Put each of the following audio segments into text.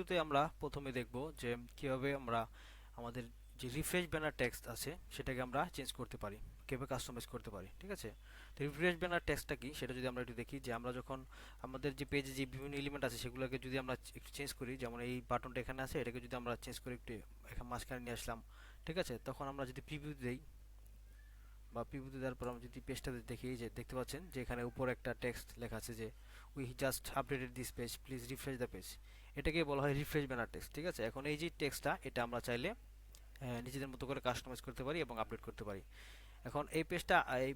শুরুতে আমরা প্রথমে দেখব যে কিভাবে আমরা আমাদের যে রিফ্রেশ ব্যানার টেক্সট আছে সেটাকে আমরা চেঞ্জ করতে পারি, কিভাবে কাস্টমাইজ করতে পারি। ঠিক আছে, তো রিফ্রেশ ব্যানার টেক্সটটা কি সেটা যদি আমরা একটু দেখি, যে আমরা যখন আমাদের যে পেজে যে বিভিন্ন এলিমেন্ট আছে সেগুলোকে যদি আমরা একটু চেঞ্জ করি, যেমন এই বাটনটা এখানে আছে, এটাকে যদি আমরা চেঞ্জ করে একটু এখানে মাঝখানে নিয়ে আসলাম, ঠিক আছে, তখন আমরা যদি প্রিভিউ দেই বা প্রিভিউ দেওয়ার পর আমরা যদি পেজটা দেখি, যে দেখতে পাচ্ছেন যে এখানে উপরে একটা টেক্সট লেখা আছে যে we just updated this page, please refresh the page. এটাকে বলা হয় রিফ্রেশ ব্যানার টেক্সট। ঠিক আছে, এখন এই যে টেক্সটটা এটা আমরা চাইলে নিজেদের মতো করে কাস্টমাইজ করতে পারি এবং আপডেট করতে পারি। এখন এই পেজটা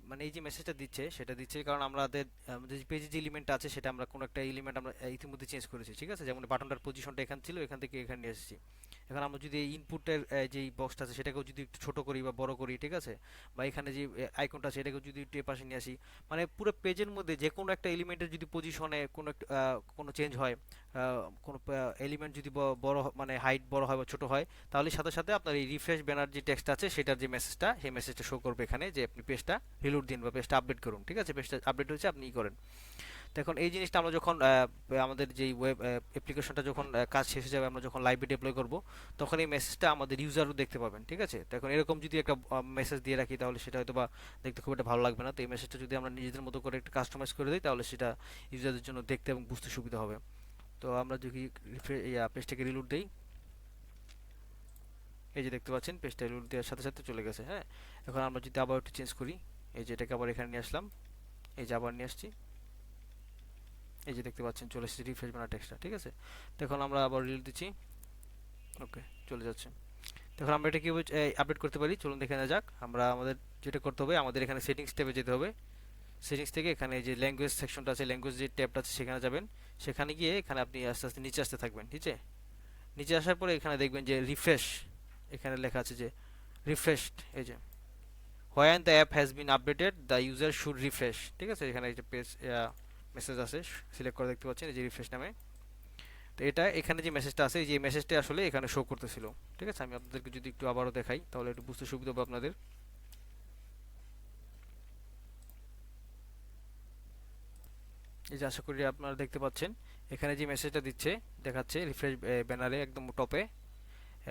মানে এই যে মেসেজটা দিচ্ছে সেটা দিচ্ছে কারণ আমাদের আমাদের পেজে যে এলিমেন্ট আছে সেটা আমরা কোনো একটা এলিমেন্ট আমরা ইতিমধ্যে চেঞ্জ করেছি। ঠিক আছে, যেমন বাটনটার পজিশনটা এখানে ছিল, এখান থেকে এখানে নিয়ে এসেছি। এখন আমরা যদি এই ইনপুটের যে বক্সটা আছে সেটাকেও যদি একটু ছোট করি বা বড় করি, ঠিক আছে, বা এখানে যে আইকনটা আছে এটাকেও যদি একটু এপাশে নিয়ে আসি, মানে পুরো পেজের মধ্যে যে কোনো একটা এলিমেন্টের যদি পজিশনে কোনো কোনো চেঞ্জ হয়, কোনো এলিমেন্ট যদি বড় মানে হাইট বড় হয় বা ছোট হয়, তাহলে সাথে সাথে আপনার এই রিফ্রেশ ব্যানার যে টেক্সট আছে সেটার যে মেসেজটা সেই মেসেজটা শো করবে এখানে, যে আপনি পেজটা রিলোড দিন বা পেজটা আপডেট করুন। ঠিক আছে, পেজটা আপডেট হয়েছে আপনি করেন। তো এখন এই জিনিসটা আমরা যখন আমাদের যেই ওয়েব অ্যাপ্লিকেশনটা যখন কাজ শেষ হয়ে যাবে, আমরা যখন লাইভে ডিপ্লয় করব, তখন এই মেসেজটা আমাদের ইউজারও দেখতে পাবেন। ঠিক আছে, তো এখন এরকম যদি একটা মেসেজ দিয়ে রাখি তাহলে সেটা হয়তো বা দেখতে খুব একটা ভালো লাগবে না। তো এই মেসেজটা যদি আমরা নিজেদের মতো করে একটু কাস্টমাইজ করে দিই তাহলে সেটা ইউজারদের জন্য দেখতে এবং বুঝতে সুবিধা হবে। তো আমরা যদি পেজটাকে রিলোড দিই, এই যে দেখতে পাচ্ছেন পেজটা রিলোড দেওয়ার সাথে সাথে চলে গেছে। হ্যাঁ, এখন আমরা যদি আবার একটু চেঞ্জ করি, এই যে এটাকে আবার এখানে নিয়ে আসলাম, এই যে আবার নিয়ে আসছি, এই যে দেখতে পাচ্ছেন চলে এসেছে রিফ্রেশ বানা টেক্সটটা। ঠিক আছে, তো এখন আমরা আবার রিল দিচ্ছি, ওকে চলে যাচ্ছে। তো এখন আমরা এটা কীভাবে আপডেট করতে পারি চলুন দেখে নেওয়া যাক। আমরা আমাদের যেটা করতে হবে, আমাদের এখানে সেটিংস ট্যাবে যেতে হবে। সেটিংস থেকে এখানে যে ল্যাঙ্গুয়েজ সেকশনটা আছে, ল্যাঙ্গুয়েজ যে ট্যাবটা আছে সেখানে যাবেন। সেখানে গিয়ে এখানে আপনি আস্তে আস্তে নিচে আসতে থাকবেন। ঠিক আছে, নিচে আসার পরে এখানে দেখবেন যে রিফ্রেশ, এখানে লেখা আছে যে রিফ্রেশড, এই যে when the app has been updated the user should refresh. ঠিক আছে, এখানে একটা পেজ মেসেজ আছে, সিলেক্ট করে দেখতে পাচ্ছেন এই যে রিফ্রেশ নামে। তো এটা এখানে যে মেসেজটা আছে, এই যে মেসেজটা আসলে এখানে শো করতেছিল। ঠিক আছে, আমি আপনাদেরকে যদি একটু আবারও দেখাই তাহলে একটু বুঝতে সুবিধা হবে আপনাদের। এই যে আশা করি আপনারা দেখতে পাচ্ছেন এখানে যে মেসেজটা দিচ্ছে দেখাচ্ছে রিফ্রেশ ব্যানারে একদম টপে,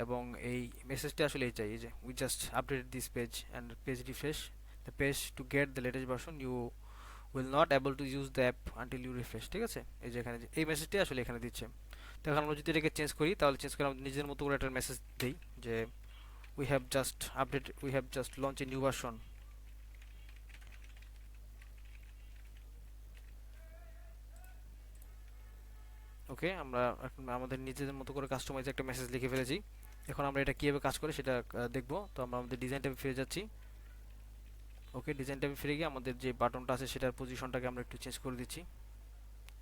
এবং এই মেসেজটা আসলে এই চাই, এই যে we just updated this page and page refresh the page to get the latest version, you will not able to use the app until you refresh. ঠিক আছে, এই যে এখানে এই মেসেজটি আসলে এখানে দিচ্ছে। তো এখন আমরা যদি এটাকে চেঞ্জ করি তাহলে চেঞ্জ করে আমরা নিজের মতো করে একটা মেসেজ দিই যে we have just launched a new version. ওকে, আমরা এখন আমাদের নিজেদের মতো করে কাস্টমাইজ একটা মেসেজ লিখে ফেলেছি। এখন আমরা এটা কিভাবে কাজ করে সেটা দেখব। তো আমরা আমাদের ডিজাইন ট্যাবে ফিরে যাচ্ছি। ওকে, ডিজাইন ট্যাবে ফিরে গিয়ে আমাদের যে বাটনটা আছে সেটার পজিশনটাকে আমরা একটু চেঞ্জ করে দিচ্ছি,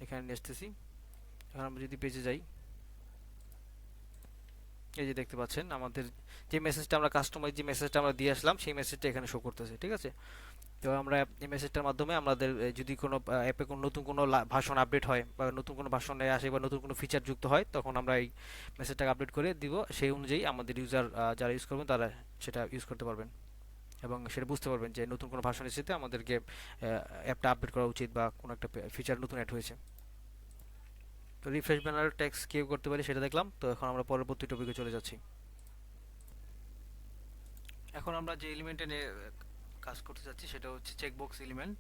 এখানে নিয়ে আসতেছি। এখন আমরা যদি পেজে যাই, এই যে দেখতে পাচ্ছেন আমাদের যে মেসেজটা আমরা কাস্টমাইজ যে মেসেজটা আমরা দিয়ে আসলাম সেই মেসেজটা এখানে শো করতেছে। ঠিক আছে, তো আমরা এই মেসেজটার মাধ্যমে আমাদের যদি কোনো অ্যাপে কোনো নতুন কোনো ভার্সন আপডেট হয় বা নতুন কোনো ভার্সনে আসে বা নতুন কোনো ফিচার যুক্ত হয়, তখন আমরা এই মেসেজটাকে আপডেট করে দিব। সেই অনুযায়ী আমাদের ইউজার যারা ইউজ করবেন তারা সেটা ইউজ করতে পারবেন এবং সেটা বুঝতে পারবেন যে নতুন কোনো ভার্সন এসেছে আমাদেরকে অ্যাপটা আপডেট করা উচিত বা কোনো একটা ফিচার নতুন অ্যাড হয়েছে। তো রিফ্রেশ ব্যানার টেক্সট কীভাবে করতে পারি সেটা দেখলাম। তো এখন আমরা পরবর্তী টপিকে চলে যাচ্ছি। এখন আমরা যে এলিমেন্টে নিয়ে কাজ করতে যাচ্ছি সেটা হচ্ছে চেকবক্স এলিমেন্ট।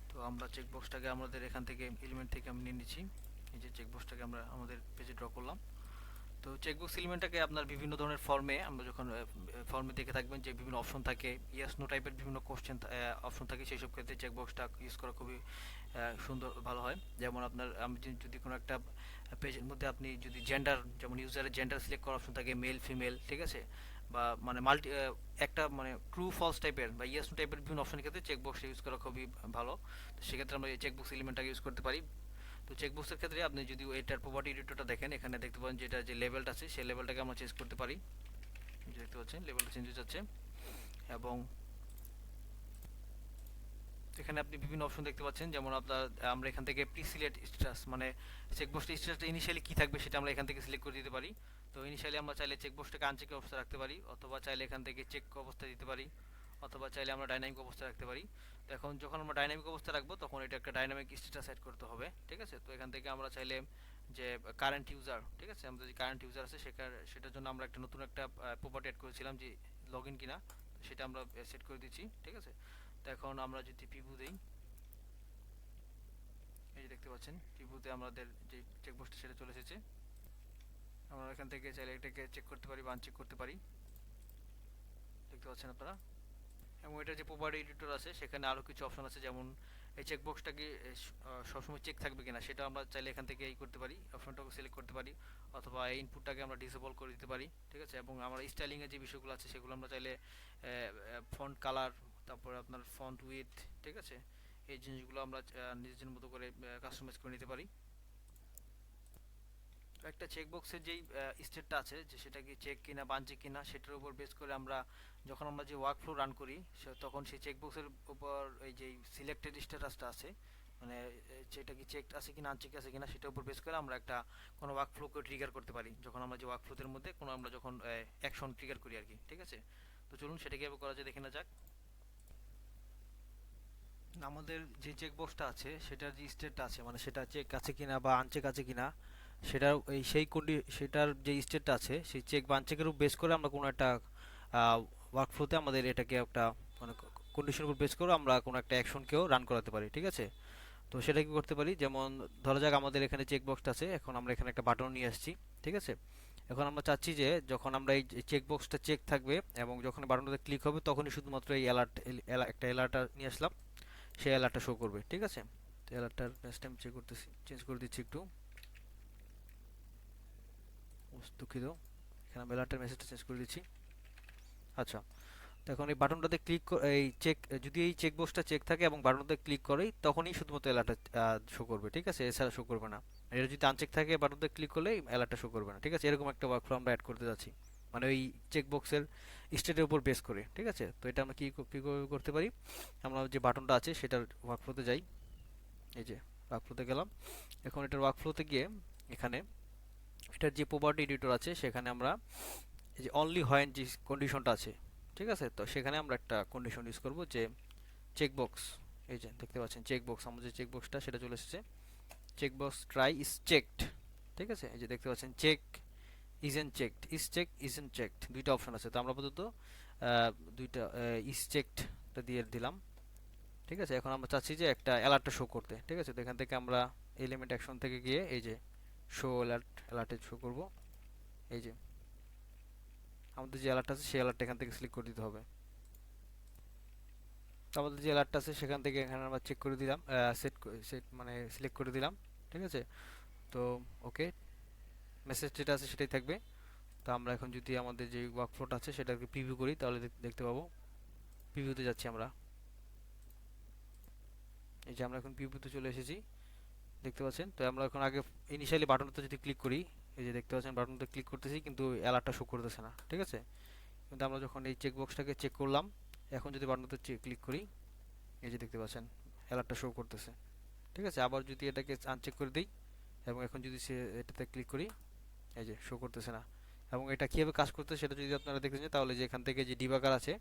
তো আমরা চেকবক্সটাকে আমাদের এখান থেকে এলিমেন্ট থেকে আমি নিয়ে নিচ্ছি। এই যে চেকবক্সটাকে আমরা আমাদের পেজে ড্র করলাম। তো চেকবক্স এলিমেন্টটাকে আপনার বিভিন্ন ধরনের ফর্মে, আমরা যখন ফর্মে দেখে থাকবেন যে বিভিন্ন অপশন থাকে, ইয়েস নো টাইপের বিভিন্ন কোশ্চেন অপশন থাকে, সেই সব ক্ষেত্রে চেকবক্সটা ইউজ করা খুবই সুন্দর ভালো হয়। যেমন আপনার আমি যদি কোনো একটা পেজের মধ্যে আপনি যদি জেন্ডার, যেমন ইউজারের জেন্ডার সিলেক্ট করার অপশন থাকে, মেল ফিমেল, ঠিক আছে, বা মানে মাল্টি একটা মানে ট্রু ফলস টাইপের বা ইয়েস নো টাইপের বিভিন্ন অপশনের ক্ষেত্রে চেকবক্স ইউজ করা খুবই ভালো। তো সেক্ষেত্রে আমরা এই চেকবক্স এলিমেন্টটাকে ইউজ করতে পারি। তো চেকবক্সের ক্ষেত্রে আপনি যদি এটার প্রপার্টি এডিটরটা দেখেন, এখানে দেখতে পাবেন যে এটা যে লেভেলটা আছে সেই লেভেলটাকে আমরা চেঞ্জ করতে পারি। দেখতে পাচ্ছেন লেভেলটা চেঞ্জ হয়ে যাচ্ছে, এবং এখানে আপনি বিভিন্ন অপশন দেখতে পাচ্ছেন। যেমন আপনার আমরা এখান থেকে প্রি সিলেক্ট স্ট্যাটাস, মানে চেকবক্সটা স্ট্যাটাসটা ইনিশিয়ালি কী থাকবে সেটা আমরা এখান থেকে সিলেক্ট করে দিতে পারি। তো ইনিশিয়ালি আমরা চাইলে চেকবক্সটাকে আনচেক অবস্থা রাখতে পারি, অথবা চাইলে এখান থেকে চেক অবস্থা দিতে পারি, অথবা চাইলে আমরা ডাইনামিক অবস্থা রাখতে পারি। তো এখন যখন আমরা ডাইনামিক অবস্থা রাখবো তখন এটা একটা ডাইনামিক স্ট্যাটাস সেট করতে হবে। ঠিক আছে, তো এখান থেকে আমরা চাইলে যে কারেন্ট ইউজার, ঠিক আছে, আমাদের যে কারেন্ট ইউজার আছে সেটার জন্য আমরা একটা নতুন একটা প্রপার্টি অ্যাড করেছিলাম যে লগ ইন কিনা, সেটা আমরা সেট করে দিচ্ছি, ঠিক আছে। তো এখন আমরা যদি প্রিভিউ দেই, এই যে দেখতে পাচ্ছেন প্রিভিউতে আমাদের যে চেকবক্সটা সেটা চলে এসেছে। আমরা এখান থেকে চাইলে এটাকে চেক করতে পারি বা আনচেক করতে পারি, দেখতে পাচ্ছেন আপনারা। এবং এটার যে প্রপার্টি এডিটর আছে সেখানে আরও কিছু অপশন আছে, যেমন এই চেকবক্সটাকে সবসময় চেক থাকবে কিনা সেটা আমরা চাইলে এখান থেকে এই করতে পারি, অপশনটাকে সিলেক্ট করতে পারি, অথবা এই ইনপুটটাকে আমরা ডিসেবল করে দিতে পারি, ঠিক আছে। এবং আমরা স্টাইলিংয়ের যে বিষয়গুলো আছে সেগুলো আমরা চাইলে ফন্ট কালার, তারপরে আপনার ফন্ট উইথ, ঠিক আছে, এই জিনিসগুলো আমরা নিজের মতো করে কাস্টমাইজ করে নিতে পারি। একটা চেকবক্সের যেই স্টেটটা আছে যে সেটা কি চেক কিনা বা আনচেক কিনা সেটার উপর বেস করে আমরা যখন আমরা যে ওয়ার্ক ফ্লো রান করি তখন সেই চেকবক্সের উপর এই যে সিলেক্টেড স্ট্যাটাসটা আছে, মানে সেটা কি চেক আছে কিনা আনচেক আছে কিনা সেটার উপর বেস করে আমরা একটা কোনো ওয়ার্ক ফ্লোকে ট্রিগার করতে পারি, যখন আমরা যে ওয়ার্ক ফ্লোদের মধ্যে কোনো আমরা যখন অ্যাকশন ট্রিগার করি আর কি, ঠিক আছে। তো চলুন সেটা কীভাবে করা যায় দেখে না যাক। আমাদের যে চেকবক্সটা আছে সেটার যে স্টেটটা আছে, মানে সেটা চেক আছে কিনা বা আনচেক আছে কিনা সেটার এই সেটার যে স্টেটটা আছে সেই চেক বা আনচেকের উপর বেস করে আমরা কোনো একটা ওয়ার্কফ্লোতে আমাদের এটাকে একটা মানে কন্ডিশনের উপর বেস করে আমরা কোনো একটা অ্যাকশনকেও রান করাতে পারি, ঠিক আছে। তো সেটা কি করতে পারি, যেমন ধরা যাক আমাদের এখানে চেকবক্সটা আছে, এখন আমরা এখানে একটা বাটন নিয়ে আসছি, ঠিক আছে। এখন আমরা চাচ্ছি যে যখন আমরা এই চেকবক্সটা চেক থাকবে এবং যখন বাটনটাতে ক্লিক হবে তখনই শুধুমাত্র এই একটা অ্যালার্ট নিয়ে আসলাম, সেই অ্যালার্টটা শো করবে, ঠিক আছে। তো অ্যালার্টটার নেক্সট টাইম চেক করতেছি, চেঞ্জ করে দিচ্ছি একটু, দুঃখিত, এখানে আমি অ্যালার্টের মেসেজটা চেঞ্জ করে দিচ্ছি। আচ্ছা, তো এখন এই বাটনটাতে ক্লিক এই চেক, যদি এই চেকবক্সটা চেক থাকে এবং বাটনটাতে ক্লিক করে তখনই শুধুমাত্র অ্যালার্টটা শো করবে, ঠিক আছে, এছাড়া শো করবে না। এটা যদি আনচেক থাকে বাটনটাতে ক্লিক করলে অ্যালার্টটা শো করবে না, ঠিক আছে। এরকম একটা ওয়ার্কফ্লো আমরা অ্যাড করতে যাচ্ছি, মানে ওই চেকবক্সের স্টেটের উপর বেস করে, ঠিক আছে। তো এটা আমরা কীভাবে করতে পারি, আমরা যে বাটনটা আছে সেটার ওয়ার্কফ্লোতে যাই, এই যে ওয়ার্কফ্লোতে গেলাম। এখন এটার ওয়ার্কফ্লোতে গিয়ে এখানে এটার যে প্রপার্টি এডিটর আছে সেখানে আমরা এই যে অনলি হোয়েন যে কন্ডিশনটা আছে, ঠিক আছে, তো সেখানে আমরা একটা কন্ডিশন ইউজ করব যে চেকবক্স, এই যে দেখতে পাচ্ছেন চেকবক্স, আমাদের যে চেকবক্সটা সেটা চলে এসেছে, চেকবক্স ট্রাই ইজ চেকড, ঠিক আছে। এই যে দেখতে পাচ্ছেন check isn't checked, is check isn't checked, দুইটা অপশন আছে। তো আমরা আপাতত দুইটা ইজ চেকডটা দিয়ে দিলাম, ঠিক আছে। এখন আমরা চাচ্ছি যে একটা অ্যালার্টটা শো করতে, ঠিক আছে। তো এখান থেকে আমরা এলিমেন্ট অ্যাকশন থেকে গিয়ে এই যে শো অ্যালার্টে শো করব, এই যে আমাদের যে অ্যালার্ট আছে সেই অ্যালার্টটা এখান থেকে সিলেক্ট করে দিতে হবে। তো আমাদের যে অ্যালার্ট আছে সেখান থেকে এখানে আমরা চেক করে দিলাম, সেট সেট মানে সিলেক্ট করে দিলাম, ঠিক আছে। তো ওকে, মেসেজ যেটা আছে সেটাই থাকবে। তো আমরা এখন যদি আমাদের যে ওয়ার্কফ্লোটা আছে সেটাকে প্রিভিউ করি তাহলে দেখতে পাবো, প্রিভিউতে যাচ্ছি আমরা, এই যে আমরা এখন প্রিভিউতে চলে এসেছি, দেখতে পাচ্ছেন। তো আমরা এখন আগে ইনিশিয়ালি বাটনটাতে যদি ক্লিক করি, এই যে দেখতে পাচ্ছেন বাটনটাতে ক্লিক করতেছি কিন্তু অ্যালার্টটা শো করতেছে না, ঠিক আছে। কিন্তু আমরা যখন এই চেকবক্সটাকে চেক করলাম, এখন যদি বাটনটাতে ক্লিক করি, এই যে দেখতে পাচ্ছেন অ্যালার্টটা শো করতেছে, ঠিক আছে। আবার যদি এটাকে আনচেক করে দিই এবং এখন যদি এটাতে ক্লিক করি, এই যে শো করতেছে না। এবং এটা কীভাবে কাজ করতেছে সেটা যদি আপনারা দেখতে চান তাহলে যে এখান থেকে যে ডিবাগার আছে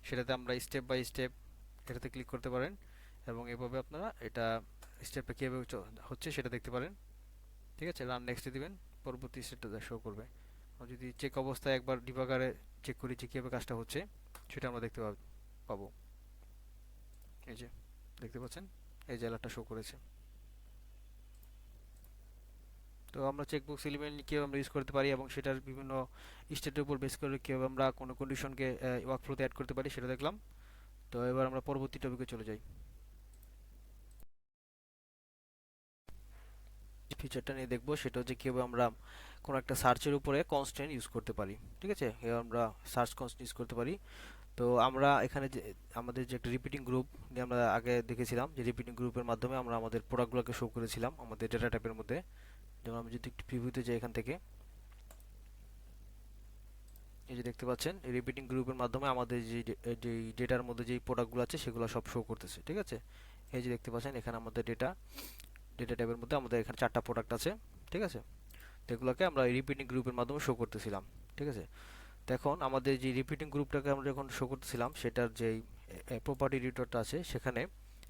সেটাতে আমরা স্টেপ বাই স্টেপ এটাতে ক্লিক করতে পারেন এবং এভাবে আপনারা এটা স্টেপটা কীভাবে হচ্ছে সেটা দেখতে পারেন, ঠিক আছে। রান নেক্সটে দিবেন, পরবর্তী স্টেপটা শো করবে। যদি চেক অবস্থায় একবার ডিবাগারে চেক করি যে কীভাবে কাজটা হচ্ছে সেটা আমরা দেখতে পাবো, এই যে দেখতে পাচ্ছেন এই যে অ্যালার্টটা শো করেছে। তো আমরা চেকবক্স এলিমেন্ট কীভাবে আমরা ইউজ করতে পারি এবং সেটার বিভিন্ন স্টেটের উপর বেস করে কীভাবে আমরা কোনো কন্ডিশনকে ওয়ার্কফ্লোতে অ্যাড করতে পারি সেটা দেখলাম। তো এবার আমরা পরবর্তী টপিকে চলে যাই, ফিচারটা নিয়ে দেখবো সেটা হচ্ছে কীভাবে আমরা কোনো একটা সার্চের উপরে কনস্ট্যান্ট ইউজ করতে পারি, ঠিক আছে। এবার আমরা সার্চ কনস্ট্যান্ট ইউজ করতে পারি। তো আমরা এখানে যে আমাদের যে একটা রিপিটিং গ্রুপ নিয়ে আমরা আগে দেখেছিলাম যে রিপিটিং গ্রুপের মাধ্যমে আমরা আমাদের প্রোডাক্টগুলোকে শো করেছিলাম আমাদের ডেটা টাইপের মধ্যে। যেমন আমি যদি একটু প্রিভিউতে যাই এখান থেকে, এই যে দেখতে পাচ্ছেন এই রিপিটিং গ্রুপের মাধ্যমে আমাদের যে ডেটার মধ্যে যেই প্রোডাক্টগুলো আছে সেগুলো সব শো করতেছে, ঠিক আছে। এই যে দেখতে পাচ্ছেন এখানে আমাদের ডেটা টাইপের মধ্যে আমাদের এখানে 4টা প্রোডাক্ট আছে, ঠিক আছে। তো এগুলোকে আমরা রিপিটিং গ্রুপের মাধ্যমে শো করতেছিলাম, ঠিক আছে। তো এখন আমাদের যে রিপিটিং গ্রুপটাকে আমরা যখন শো করতেছিলাম সেটার যেই প্রপার্টি এডিটরটা আছে সেখানে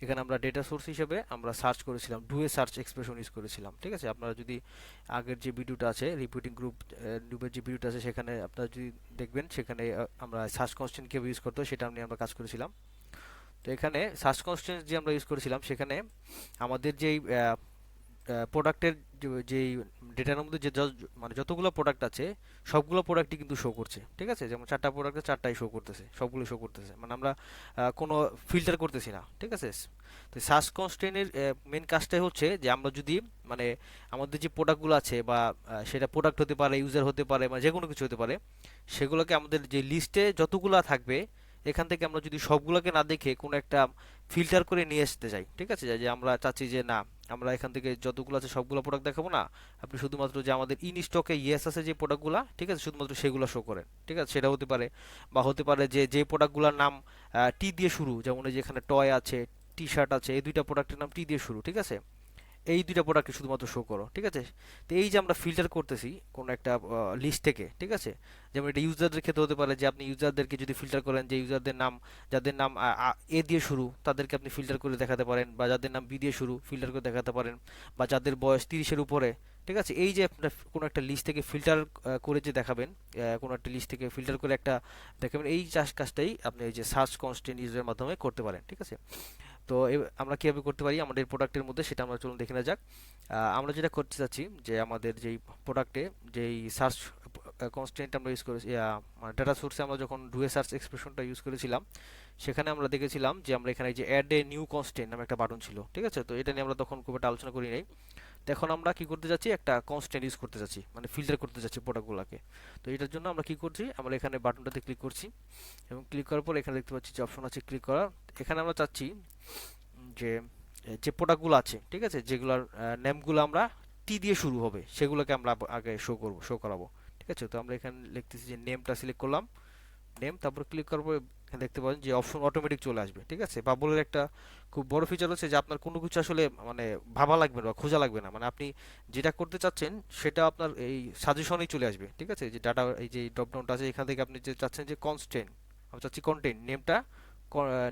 এখানে আমরা ডেটা সোর্স হিসেবে আমরা সার্চ করেছিলাম, do a search expression use করেছিলাম। ঠিক আছে, আপনারা যদি আগের যে ভিডিওটা আছে রিপিটিং গ্রুপের যে ভিডিওটা আছে সেখানে আপনারা যদি দেখবেন, সেখানে আমরা সার্চ কনস্ট্যান্ট কিভাবে ইউজ করতে হয় সেটা নিয়ে আমরা কাজ করেছিলাম। তো এখানে সার্চ কনস্ট্যান্ট যে আমরা ইউজ করেছিলাম, সেখানে আমাদের যেই প্রোডাক্টের যেই ডেটার মধ্যে যে মানে যতগুলো প্রোডাক্ট আছে সবগুলো প্রোডাক্টই কিন্তু শো করছে। ঠিক আছে, যেমন চারটা প্রোডাক্টে চারটাই শো করতেছে, সবগুলো শো করতেছে, মানে আমরা কোনো ফিল্টার করতেছি না। ঠিক আছে, তো সার্চ কনস্ট্রেন্টের মেন কাজটাই হচ্ছে যে আমরা যদি মানে আমাদের যে প্রোডাক্টগুলো আছে বা সেটা প্রোডাক্ট হতে পারে, ইউজার হতে পারে, বা যে কোনো কিছু হতে পারে, সেগুলোকে আমাদের যে লিস্টে যতগুলো থাকবে এখান থেকে আমরা যদি সবগুলোকে না দেখে কোনো একটা ফিল্টার করে নিয়ে আসতে চাই। ঠিক আছে, যে আমরা চাচ্ছি যে না, আমরা এখান থেকে যতগুলো আছে সবগুলো প্রোডাক্ট দেখাবো না, আপনি শুধুমাত্র যে আমাদের ইন স্টকে ইয়েস আছে যে প্রোডাক্টগুলো, ঠিক আছে, শুধুমাত্র সেগুলো শো করেন। ঠিক আছে, সেটা হতে পারে, বা হতে পারে যে যে প্রোডাক্টগুলোর নাম টি দিয়ে শুরু, যেমন এই যে এখানে টয় আছে, টি শার্ট আছে, এই দুইটা প্রোডাক্টের নাম টি দিয়ে শুরু। ঠিক আছে, এই দুইটা প্রোডাক্টকে শুধুমাত্র শো করো। ঠিক আছে, তো এই যে আমরা ফিল্টার করতেছি কোনো একটা লিস্ট থেকে। ঠিক আছে, যেমন এটা ইউজারদের ক্ষেত্রে হতে পারে যে আপনি ইউজারদেরকে যদি ফিল্টার করেন, যে ইউজারদের নাম, যাদের নাম এ দিয়ে শুরু তাদেরকে আপনি ফিল্টার করে দেখাতে পারেন, বা যাদের নাম বি দিয়ে শুরু ফিল্টার করে দেখাতে পারেন, বা যাদের বয়স 30-এর উপরে। ঠিক আছে, এই যে আপনার কোনো একটা লিস্ট থেকে ফিল্টার করে যে দেখাবেন, কোনো একটা লিস্ট থেকে ফিল্টার করে একটা দেখাবেন, এই কাজটাই আপনি এই যে সার্চ কনস্ট্রেন্ট ইউজের মাধ্যমে করতে পারেন। ঠিক আছে, তো আমরা কীভাবে করতে পারি আমাদের প্রোডাক্টের মধ্যে, সেটা আমরা চলুন দেখে নেওয়া যাক। আমরা যেটা করতে চাচ্ছি যে আমাদের যেই প্রোডাক্টে যেই সার্চ কনস্ট্যান্ট আমরা ইউজ করেছি, মানে ডাটা সোর্সে আমরা যখন ডুয়ে সার্চ এক্সপ্রেশনটা ইউজ করেছিলাম, সেখানে আমরা দেখেছিলাম যে আমরা এখানে যে অ্যাড এ নিউ কনস্ট্যান্ট নামে একটা বাটন ছিল। ঠিক আছে, তো এটা নিয়ে আমরা তখন খুব একটা আলোচনা করি নাই। তো এখন আমরা কি করতে যাচ্ছি, একটা কনস্ট্যান্ট ইউজ করতে যাচ্ছি, মানে ফিল্টার করতে যাচ্ছি প্রোডাক্টগুলোকে। তো এটার জন্য আমরা কি করছি, আমরা এখানে বাটনটাতে ক্লিক করছি, এবং ক্লিক করার পর এখানে দেখতে পাচ্ছি যে অপশন আছে ক্লিক করা। এখানে আমরা চাচ্ছি যে যে প্রোডাক্টগুলো আছে, ঠিক আছে, যেগুলোর নেমগুলো আমরা টি দিয়ে শুরু হবে, সেগুলোকে আমরা আগে শো করাবো। ঠিক আছে, তো আমরা এখানে লিখতেছি যে নেমটা সিলেক্ট করলাম, নেম, তারপর ক্লিক করবো, এখানে দেখতে পাবেন যে অপশন অটোমেটিক চলে আসবে। ঠিক আছে, বাবলের একটা খুব বড় ফিচার হচ্ছে যে আপনার কোনো কিছু আসলে মানে ভাবা লাগবে না বা খোঁজা লাগবে না, মানে আপনি যেটা করতে চাচ্ছেন সেটা আপনার এই সাজেশনেই চলে আসবে। ঠিক আছে, যে ডাটা, এই যে ড্রপ ডাউনটা আছে, এখান থেকে আপনি যে চাচ্ছেন যে কনস্ট্যান্ট, আমি চাচ্ছি কন্টেন্ট, নেমটা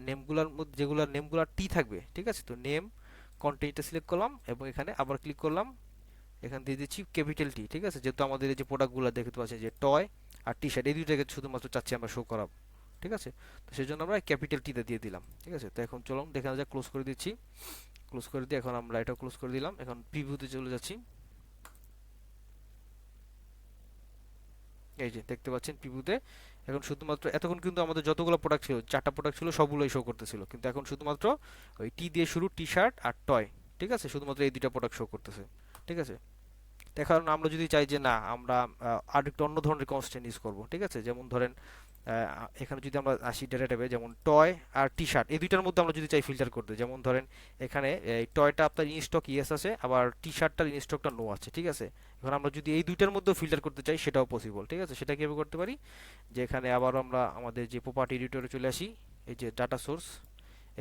নেমগুলোর মধ্যে যেগুলো নেমগুলো টি থাকবে। ঠিক আছে, তো নেম কন্টেন্টটা সিলেক্ট করলাম, এবং এখানে আবার ক্লিক করলাম, এখানে দিয়ে দিচ্ছি ক্যাপিটাল টি। ঠিক আছে, যেহেতু আমাদের এই যে প্রোডাক্টগুলো দেখতে পাচ্ছি যে টয় আর টি শার্ট, এই দুইটাকে শুধুমাত্র চাচ্ছি আমরা শো করাবো। ঠিক আছে, তো সেই জন্য আমরা ক্যাপিটাল টিতে দিয়ে দিলাম। ঠিক আছে, তো এখন চলুন দেখা যাক, ক্লোজ করে দিচ্ছি, ক্লোজ করে দিয়ে এখন আমরা এটা ক্লোজ করে দিলাম, এখন প্রিভিউতে চলে যাচ্ছি। এই যে দেখতে পাচ্ছেন প্রিভিউতে এখন শুধুমাত্র এতক্ষণ কিন্তু আমাদের যতগুলো প্রোডাক্ট ছিল, চারটা প্রোডাক্ট ছিল, সবগুলোই শো করতেছিল, কিন্তু এখন শুধুমাত্র ওই টি দিয়ে শুরু টি শার্ট আর টয়, ঠিক আছে, শুধুমাত্র এই দুইটা প্রোডাক্ট শো করতেছে। ঠিক আছে, এখন আমরা যদি চাই যে না, আমরা আর একটু অন্য ধরনের কনস্ট্যান্ট ইউজ করব। ঠিক আছে, যেমন ধরেন এখানে যদি আমরা আসি ডেটা ট্যাবে, যেমন টয় আর টি শার্ট, এই দুইটার মধ্যে আমরা যদি চাই ফিল্টার করতে, যেমন ধরেন এখানে এই টয়টা আপনার ইনস্টক ইয়েস আছে, আবার টি শার্টটার ইনস্টকটা নো আছে। ঠিক আছে, এখন আমরা যদি এই দুইটার মধ্যেও ফিল্টার করতে চাই, সেটাও পসিবল। ঠিক আছে, সেটা কীভাবে করতে পারি, যে এখানে আবার আমরা আমাদের যে প্রপার্টি এডিটরে চলে আসি, এই যে ডাটা সোর্স,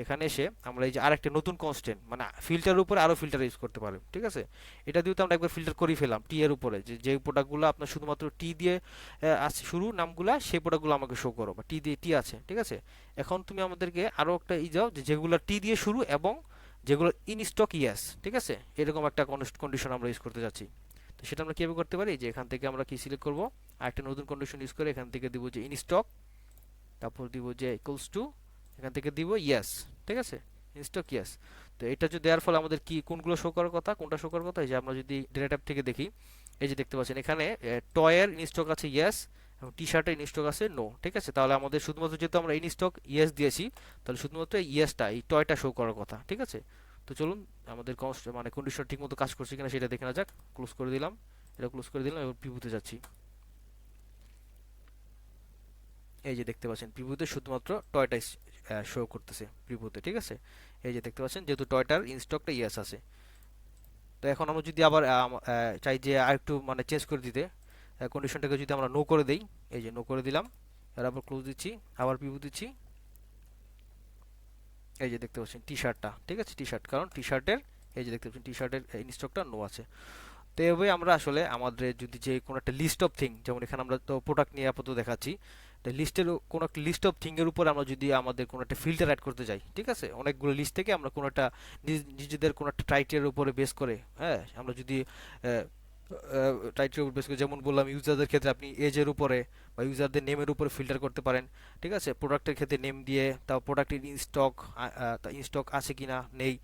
এখানে এসে আমরা এই যে আরেকটা নতুন কনস্ট্যান্ট, মানে ফিল্টারের উপরে আরো ফিল্টার ইউজ করতে পারি। ঠিক আছে, এটা দিয়ে তো আমরা একবার ফিল্টার করে ফেলাম টি এর উপরে, যে যে প্রোডাক্টগুলো আপনার শুধুমাত্র টি দিয়ে আছে শুরু নামগুলা, সেই প্রোডাক্টগুলো আমাকে শো করো, বা টি দিয়ে টি আছে। ঠিক আছে, এখন তুমি আমাদেরকে আরো একটা যাও, যে যেগুলো টি দিয়ে শুরু এবং যেগুলো ইন স্টক ইয়াস। ঠিক আছে, এরকম একটা কন্ডিশন আমরা ইউজ করতে যাচ্ছি। তো সেটা আমরা কিভাবে করতে পারি, যে এখান থেকে আমরা কি সিলেক্ট করব, আরেকটা নতুন কন্ডিশন ইউজ করে এখান থেকে দিব যে ইন স্টক, তারপর দিব যে ইকুয়ালস টু, এখান থেকে দিব ইয়েস। ঠিক আছে, ইনস্টক ইয়েস। তো এটা যদি দেওয়ার ফলে আমাদের কি কোনগুলো শো করার কথা, কোনটা শো করার কথা, এই যে আমরা যদি ডেটা ট্যাব থেকে দেখি, এই যে দেখতে পাচ্ছেন এখানে টয়ের ইনস্টক আছে ইয়েস, এবং টি শার্টের ইনস্টক আছে নো। ঠিক আছে, তাহলে আমাদের শুধুমাত্র যেহেতু আমরা ইনস্টক ইয়েস দিয়েছি, তাহলে শুধুমাত্র ইয়েসটা, এই টয়টা শো করার কথা। ঠিক আছে, তো চলুন আমাদের মানে কন্ডিশন ঠিকমতো কাজ করছে কিনা সেটা দেখে না যাক। ক্লোজ করে দিলাম, এটা ক্লোজ করে দিলাম, এবার প্রিভিউতে যাচ্ছি। এই যে দেখতে পাচ্ছেন প্রিভিউতে শুধুমাত্র টয়টাই শো করতেছে প্রিভিউতে। ঠিক আছে, এই যে দেখতে পাচ্ছেন যেহেতু টয়টার ইনস্টকটা ইয়েস আছে। তো এখন আমরা যদি আবার চাই যে আরেকটু মানে চেঞ্জ করে দিতে, কন্ডিশনটাকে যদি আমরা নো করে দেই, এই যে নো করে দিলাম, আর আবার ক্লোজ দিচ্ছি, আবার প্রিভিউ দিচ্ছি। এই যে দেখতে পাচ্ছেন টি শার্টটা, ঠিক আছে, টি শার্ট, কারণ টি শার্টের, এই যে দেখতে পাচ্ছেন টি শার্টের ইনস্টকটা নো আছে। তো এভাবে আমরা আসলে আমাদের যদি যে কোনো একটা লিস্ট অফ থিং, যেমন এখানে আমরা তো প্রোডাক্ট নিয়ে আপাতত দেখাচ্ছি, লিস্টের কোনো একটা লিস্ট অফ থিং এর উপর আমরা যদি আমাদের কোনো একটা ফিল্টার অ্যাড করতে যাই, ঠিক আছে, অনেকগুলো লিস্ট থেকে আমরা কোনো একটা নিজেদের কোনো একটা টাইটেলের উপরে বেস করে, হ্যাঁ, আমরা যদি টাইটেলের উপর বেস করে, যেমন বললাম ইউজারদের ক্ষেত্রে আপনি এজের উপরে বা ইউজারদের নেমের উপরে ফিল্টার করতে পারেন, ঠিক আছে, প্রোডাক্টের ক্ষেত্রে নেম দিয়ে, তাও প্রোডাক্টের ইন স্টক আছে কিনা নেই,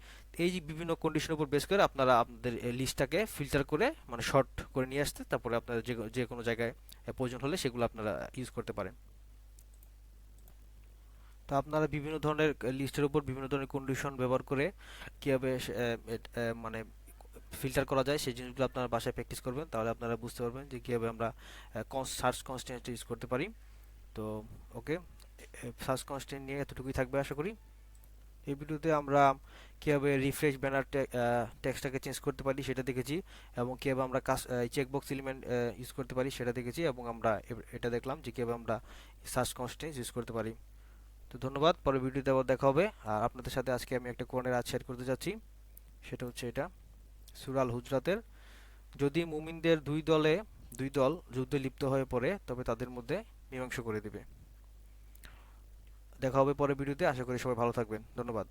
এই যে বিভিন্ন কন্ডিশনের উপর বেস করে আপনারা আপনাদের লিস্টটাকে ফিল্টার করে মানে শর্ট করে নিয়ে আসতে, তারপরে আপনারা যে যে কোনো জায়গায় প্রয়োজন হলে সেগুলো আপনারা ইউজ করতে পারেন। তো আপনারা বিভিন্ন ধরনের লিস্টের উপর বিভিন্ন ধরনের কন্ডিশন ব্যবহার করে কীভাবে মানে ফিল্টার করা যায় সেই জিনিসগুলো আপনারা বাসায় প্র্যাকটিস করবেন, তাহলে আপনারা বুঝতে পারবেন যে কীভাবে আমরা সার্চ কনস্ট্যান্ট ইউজ করতে পারি। তো ওকে, সার্চ কনস্ট্যান্ট নিয়ে এতটুকুই থাকবে আশা করি। এই ভিডিওতে আমরা কীভাবে রিফ্রেশ ব্যানার টেক্সটটাকে চেঞ্জ করতে পারি সেটা দেখেছি, এবং কীভাবে আমরা চেকবক্স এলিমেন্ট ইউজ করতে পারি সেটা দেখেছি, এবং আমরা এটা দেখলাম যে কীভাবে আমরা সার্চ কনস্ট্যান্ট ইউজ করতে পারি। তো ধন্যবাদ, পরের ভিডিওতে আবার দেখা হবে। আর আপনাদের সাথে আজকে আমি একটা কোরআনের আয়াত শেয়ার করতে যাচ্ছি, সেটা হচ্ছে এটা সূরা আল হুজরাতের, যদি মুমিনদের দুই দল যুদ্ধে লিপ্ত হয়ে পড়ে তবে তাদের মধ্যে মীমাংসা করে দিবে। দেখা হবে পরের ভিডিওতে, আশা করি সবাই ভালো থাকবেন, ধন্যবাদ।